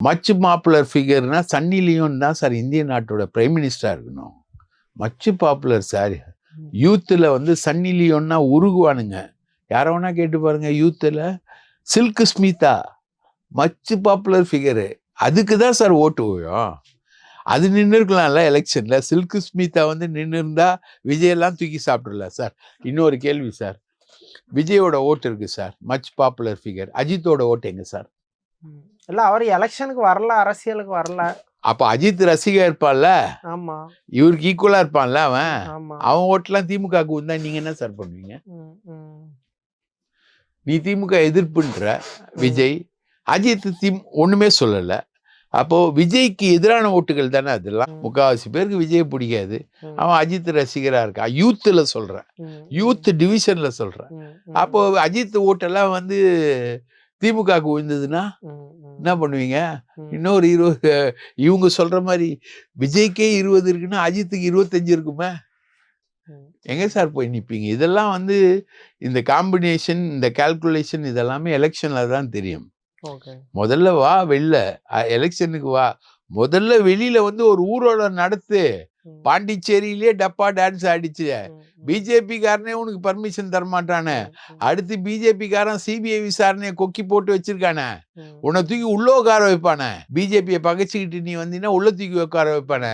Much popular ஃபிகர்னா Sunny Leon தான் sir இந்திய நாட்டோட பிரைம் மினிஸ்டரா இருக்கணும். Much popular sir. யூத்தில் வந்து சன்னி லியோன்னா உருகுவானுங்க. யாரை வேணா கேட்டு பாருங்க. யூத்தில் Silk Smitha much popular figure. அதுக்கு தான் சார் ஓட்டு விழும். அது நின்று இருக்கலாம்ல எலெக்ஷன்ல. சில்க் ஸ்மிதா வந்து நின்று இருந்தா விஜயெல்லாம் தூக்கி சாப்பிடலாம் சார். இன்னொரு கேள்வி சார், விஜயோட ஓட்டு இருக்கு சார், மச் பாப்புலர் ஃபிகர். அஜித்தோட ஓட்டு எங்க சார்? இல்ல அவர் எலெக்ஷனுக்கு வரல, அரசியலுக்கு வரல. அப்ப அஜித் ரசிகா இருப்பான்ல, ஆமா, இவருக்கு ஈக்குவலா இருப்பான்ல அவன். ஆமா. அவன் ஓட்டுலாம் திமுகவுக்கு வந்தா நீங்க என்ன சார் பண்ணுவீங்க? நீ திமுக எதிர்ப்புன்ற விஜய், அஜித் ஒண்ணுமே சொல்லல. அப்போ விஜய்க்கு எதிரான ஓட்டுகள் தானே அதெல்லாம். முக்காவாசி பேருக்கு விஜய் பிடிக்காது. அவன் அஜித் ரசிகரா இருக்கான். யூத்துல சொல்றேன், யூத் டிவிஷன்ல சொல்றேன். அப்போ அஜித் ஓட்டெல்லாம் வந்து திமுகவுக்கு விழுந்ததுன்னா என்ன பண்ணுவீங்க? இன்னொரு 20, இவங்க சொல்ற மாதிரி விஜய்க்கே 20 இருக்குன்னா அஜித்துக்கு 25 இருக்குமே. எங்க சார் போய் நிற்பீங்க? இதெல்லாம் வந்து இந்த காம்பினேஷன், இந்த கால்குலேஷன் இதெல்லாமே எலெக்ஷன்ல தான் தெரியும். முதல்ல வா வெளில, எலெக்ஷனுக்கு வா. முதல்ல வெளியில வந்து ஒரு ஊர்வலம் நடத்து. பாண்டிச்சேரியிலே டப்பா டான்ஸ் ஆடிச்சு. பிஜேபி காரனே உனக்கு பர்மிஷன் தரமாட்டானே. அடுத்து பிஜேபி காரன் சிபிஐ விசாரணையை கொக்கி போட்டு வச்சிருக்கானே. உன்னை தூக்கி உள்ள உட்கார வைப்பானே. பிஜேபியை பகைச்சுக்கிட்டு நீ வந்தீங்கன்னா உள்ள தூக்கி உட்கார வைப்பானே.